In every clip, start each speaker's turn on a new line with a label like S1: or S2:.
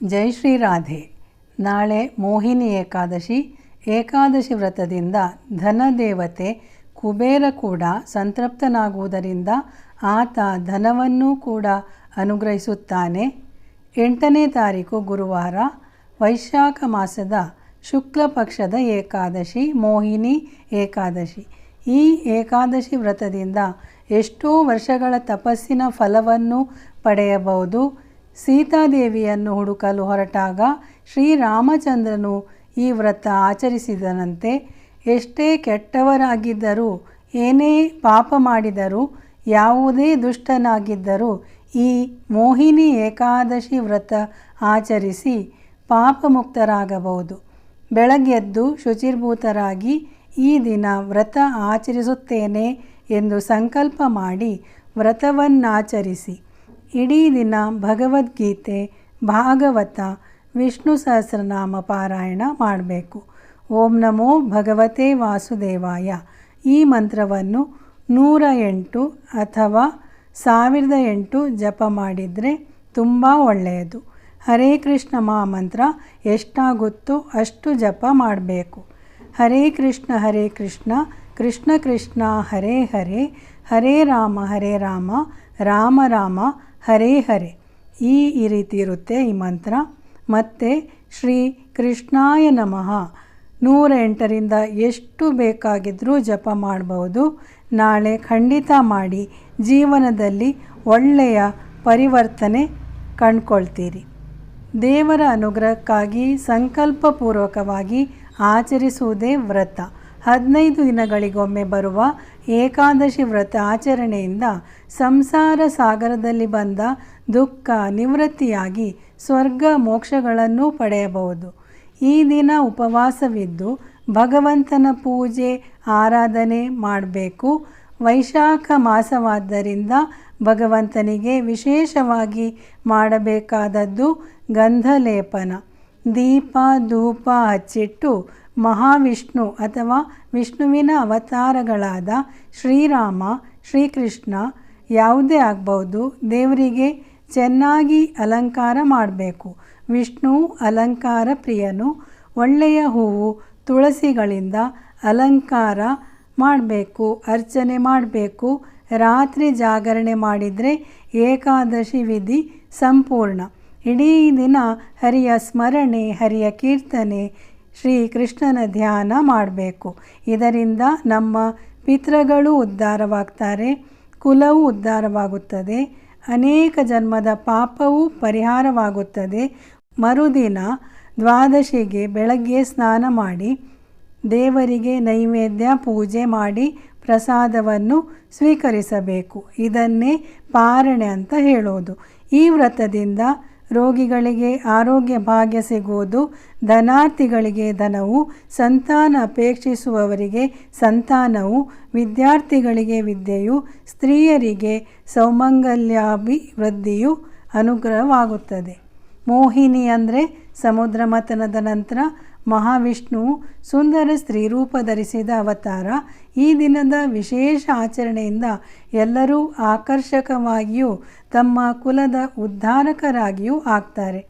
S1: ಜೈ ಶ್ರೀ ರಾಧೆ. ನಾಳೆ ಮೋಹಿನಿ ಏಕಾದಶಿ. ಏಕಾದಶಿ ವ್ರತದಿಂದ ಧನದೇವತೆ ಕುಬೇರ ಕೂಡ ಸಂತೃಪ್ತನಾಗುವುದರಿಂದ ಆತ ಧನವನ್ನೂ ಕೂಡ ಅನುಗ್ರಹಿಸುತ್ತಾನೆ. 8ನೇ ತಾರೀಕು ಗುರುವಾರ, ವೈಶಾಖ ಮಾಸದ ಶುಕ್ಲ ಪಕ್ಷದ ಏಕಾದಶಿ, ಮೋಹಿನಿ ಏಕಾದಶಿ. ಈ ಏಕಾದಶಿ ವ್ರತದಿಂದ ಎಷ್ಟೋ ವರ್ಷಗಳ ತಪಸ್ಸಿನ ಫಲವನ್ನು ಪಡೆಯಬಹುದು. ಸೀತಾದೇವಿಯನ್ನು ಹುಡುಕಲು ಹೊರಟಾಗ ಶ್ರೀರಾಮಚಂದ್ರನು ಈ ವ್ರತ ಆಚರಿಸಿದನಂತೆ. ಎಷ್ಟೇ ಕೆಟ್ಟವರಾಗಿದ್ದರೂ, ಏನೇ ಪಾಪ ಮಾಡಿದರೂ, ಯಾವುದೇ ದುಷ್ಟನಾಗಿದ್ದರೂ ಈ ಮೋಹಿನಿ ಏಕಾದಶಿ ವ್ರತ ಆಚರಿಸಿ ಪಾಪಮುಕ್ತರಾಗಬಹುದು. ಬೆಳಗ್ಗೆದ್ದು ಶುಚಿರ್ಭೂತರಾಗಿ ಈ ದಿನ ವ್ರತ ಆಚರಿಸುತ್ತೇನೆ ಎಂದು ಸಂಕಲ್ಪ ಮಾಡಿ ವ್ರತವನ್ನಾಚರಿಸಿ ಇಡೀ ದಿನ ಭಗವದ್ಗೀತೆ, ಭಾಗವತ, ವಿಷ್ಣು ಸಹಸ್ರನಾಮ ಪಾರಾಯಣ ಮಾಡಬೇಕು. ಓಂ ನಮೋ ಭಗವತೆ ವಾಸುದೇವಾಯ ಈ ಮಂತ್ರವನ್ನು 108 ಅಥವಾ 1008 ಜಪ ಮಾಡಿದರೆ ತುಂಬ ಒಳ್ಳೆಯದು. ಹರೇ ಕೃಷ್ಣ ಮಹಾಮಂತ್ರ ಎಷ್ಟಾಗುತ್ತೋ ಅಷ್ಟು ಜಪ ಮಾಡಬೇಕು. ಹರೇ ಕೃಷ್ಣ ಕೃಷ್ಣ ಕೃಷ್ಣ ಹರೇ ಹರೇ, ಹರೇ ರಾಮ ರಾಮ ರಾಮ ಹರೇ ಹರೇ. ಈ ರೀತಿ ಇರುತ್ತೆ ಈ ಮಂತ್ರ. ಮತ್ತು ಶ್ರೀ ಕೃಷ್ಣಾಯ ನಮಃ 108ರಿಂದ ಎಷ್ಟು ಬೇಕಾಗಿದ್ದರೂ ಜಪ ಮಾಡಬಹುದು. ನಾಳೆ ಖಂಡಿತ ಮಾಡಿ ಜೀವನದಲ್ಲಿ ಒಳ್ಳೆಯ ಪರಿವರ್ತನೆ ಕಂಡುಕೊಳ್ತೀರಿ. ದೇವರ ಅನುಗ್ರಹಕ್ಕಾಗಿ ಸಂಕಲ್ಪಪೂರ್ವಕವಾಗಿ ಆಚರಿಸುವುದೇ ವ್ರತ. 15 ದಿನಗಳಿಗೊಮ್ಮೆ ಬರುವ ಏಕಾದಶಿ ವ್ರತ ಆಚರಣೆಯಿಂದ ಸಂಸಾರ ಸಾಗರದಲ್ಲಿ ಬಂದ ದುಃಖ ನಿವೃತ್ತಿಯಾಗಿ ಸ್ವರ್ಗ ಮೋಕ್ಷಗಳನ್ನು ಪಡೆಯಬಹುದು. ಈ ದಿನ ಉಪವಾಸವಿದ್ದು ಭಗವಂತನ ಪೂಜೆ ಆರಾಧನೆ ಮಾಡಬೇಕು. ವೈಶಾಖ ಮಾಸವಾದ್ದರಿಂದ ಭಗವಂತನಿಗೆ ವಿಶೇಷವಾಗಿ ಮಾಡಬೇಕಾದದ್ದು ಗಂಧಲೇಪನ. ದೀಪ ಧೂಪ ಹಚ್ಚಿಟ್ಟು ಮಹಾವಿಷ್ಣು ಅಥವಾ ವಿಷ್ಣುವಿನ ಅವತಾರಗಳಾದ ಶ್ರೀರಾಮ, ಶ್ರೀಕೃಷ್ಣ ಯಾವುದೇ ಆಗ್ಬೋದು, ದೇವರಿಗೆ ಚೆನ್ನಾಗಿ ಅಲಂಕಾರ ಮಾಡಬೇಕು. ವಿಷ್ಣು ಅಲಂಕಾರ ಪ್ರಿಯನು. ಒಳ್ಳೆಯ ಹೂವು, ತುಳಸಿಗಳಿಂದ ಅಲಂಕಾರ ಮಾಡಬೇಕು, ಅರ್ಚನೆ ಮಾಡಬೇಕು. ರಾತ್ರಿ ಜಾಗರಣೆ ಮಾಡಿದರೆ ಏಕಾದಶಿ ವಿಧಿ ಸಂಪೂರ್ಣ. ಇಡೀ ದಿನ ಹರಿಯ ಸ್ಮರಣೆ, ಹರಿಯ ಕೀರ್ತನೆ, ಶ್ರೀಕೃಷ್ಣನ ಧ್ಯಾನ ಮಾಡಬೇಕು. ಇದರಿಂದ ನಮ್ಮ ಪಿತೃಗಳು ಉದ್ಧಾರವಾಗ್ತಾರೆ, ಕುಲವು ಉದ್ಧಾರವಾಗುತ್ತದೆ, ಅನೇಕ ಜನ್ಮದ ಪಾಪವೂ ಪರಿಹಾರವಾಗುತ್ತದೆ. ಮರುದಿನ ದ್ವಾದಶಿಗೆ ಬೆಳಗ್ಗೆ ಸ್ನಾನ ಮಾಡಿ ದೇವರಿಗೆ ನೈವೇದ್ಯ ಪೂಜೆ ಮಾಡಿ ಪ್ರಸಾದವನ್ನು ಸ್ವೀಕರಿಸಬೇಕು. ಇದನ್ನೇ ಪಾರಣೆ ಅಂತ ಹೇಳೋದು. ಈ ವ್ರತದಿಂದ ರೋಗಿಗಳಿಗೆ ಆರೋಗ್ಯ ಭಾಗ್ಯ ಸಿಗುವುದು, ಧನಾರ್ಥಿಗಳಿಗೆ ಧನವು, ಸಂತಾನ ಅಪೇಕ್ಷಿಸುವವರಿಗೆ ಸಂತಾನವು, ವಿದ್ಯಾರ್ಥಿಗಳಿಗೆ ವಿದ್ಯೆಯು, ಸ್ತ್ರೀಯರಿಗೆ ಸೌಮಂಗಲ್ಯಾಭಿವೃದ್ಧಿಯು ಅನುಗ್ರಹವಾಗುತ್ತದೆ. ಮೋಹಿನಿ ಅಂದರೆ ಸಮುದ್ರ ಮಥನದ ನಂತರ ಮಹಾವಿಷ್ಣುವು ಸುಂದರ ಸ್ತ್ರೀ ರೂಪ ಧರಿಸಿದ ಅವತಾರ. ಈ ದಿನದ ವಿಶೇಷ ಆಚರಣೆಯಿಂದ ಎಲ್ಲರೂ ಆಕರ್ಷಕವಾಗಿಯೂ ತಮ್ಮ ಕುಲದ ಉದ್ಧಾರಕರಾಗಿಯೂ ಆಗ್ತಾರೆ.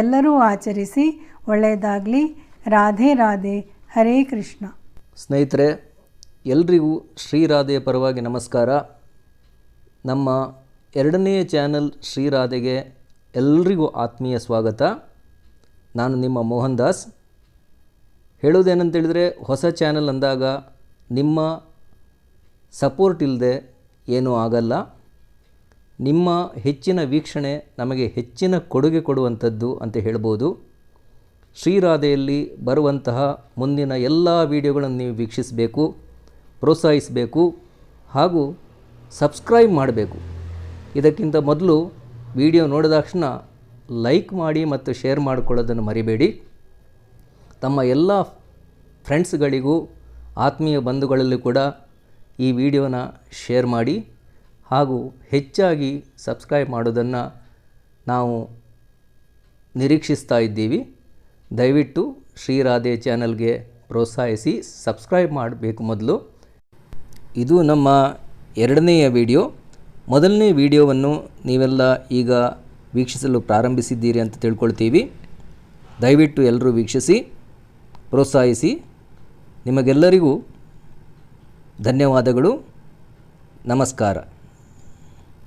S1: ಎಲ್ಲರೂ ಆಚರಿಸಿ ಒಳ್ಳೆಯದಾಗಲಿ. ರಾಧೆ ರಾಧೆ. ಹರೇ ಕೃಷ್ಣ.
S2: ಸ್ನೇಹಿತರೆ, ಎಲ್ರಿಗೂ ಶ್ರೀರಾಧೆಯ ಪರವಾಗಿ ನಮಸ್ಕಾರ. ನಮ್ಮ 2ನೇ ಚಾನಲ್ ಶ್ರೀರಾಧೆಗೆ ಎಲ್ರಿಗೂ ಆತ್ಮೀಯ ಸ್ವಾಗತ. ನಾನು ನಿಮ್ಮ ಮೋಹನ್ ದಾಸ್. ಹೇಳೋದೇನಂತೇಳಿದರೆ, ಹೊಸ ಚಾನಲ್ ಅಂದಾಗ ನಿಮ್ಮ ಸಪೋರ್ಟ್ ಇಲ್ಲದೆ ಏನೂ ಆಗಲ್ಲ. ನಿಮ್ಮ ಹೆಚ್ಚಿನ ವೀಕ್ಷಣೆ ನಮಗೆ ಹೆಚ್ಚಿನ ಕೊಡುಗೆ ಕೊಡುವಂಥದ್ದು ಅಂತ ಹೇಳ್ಬೋದು. ಶ್ರೀರಾಧೆಯಲ್ಲಿ ಬರುವಂತಹ ಮುಂದಿನ ಎಲ್ಲ ವಿಡಿಯೋಗಳನ್ನು ನೀವು ವೀಕ್ಷಿಸಬೇಕು, ಪ್ರೋತ್ಸಾಹಿಸಬೇಕು ಹಾಗೂ ಸಬ್ಸ್ಕ್ರೈಬ್ ಮಾಡಬೇಕು. ಇದಕ್ಕಿಂತ ಮೊದಲು ವಿಡಿಯೋ ನೋಡಿದ ತಕ್ಷಣ ಲೈಕ್ ಮಾಡಿ ಮತ್ತು ಶೇರ್ ಮಾಡಿಕೊಳ್ಳೋದನ್ನು ಮರಿಬೇಡಿ. ತಮ್ಮ ಎಲ್ಲ ಫ್ರೆಂಡ್ಸ್ಗಳಿಗೂ, ಆತ್ಮೀಯ ಬಂಧುಗಳಲ್ಲಿ ಕೂಡ ಈ ವಿಡಿಯೋನ ಶೇರ್ ಮಾಡಿ ಹಾಗೂ ಹೆಚ್ಚಾಗಿ ಸಬ್ಸ್ಕ್ರೈಬ್ ಮಾಡೋದನ್ನು ನಾವು ನಿರೀಕ್ಷಿಸ್ತಾ ಇದ್ದೀವಿ. ದಯವಿಟ್ಟು ಶ್ರೀರಾಧೆ ಚಾನಲ್ಗೆ ಪ್ರೋತ್ಸಾಹಿಸಿ ಸಬ್ಸ್ಕ್ರೈಬ್ ಮಾಡಬೇಕು. ಮೊದಲು ಇದು ನಮ್ಮ 2ನೇ ವಿಡಿಯೋ. ಮೊದಲನೇ ವಿಡಿಯೋವನ್ನು ನೀವೆಲ್ಲ ಈಗ ವೀಕ್ಷಿಸಲು ಪ್ರಾರಂಭಿಸಿದ್ದೀರಿ ಅಂತ ತಿಳ್ಕೊಳ್ತೀವಿ. ದಯವಿಟ್ಟು ಎಲ್ಲರೂ ವೀಕ್ಷಿಸಿ ಪ್ರೋತ್ಸಾಹಿಸಿ. ನಿಮಗೆಲ್ಲರಿಗೂ ಧನ್ಯವಾದಗಳು. ನಮಸ್ಕಾರ.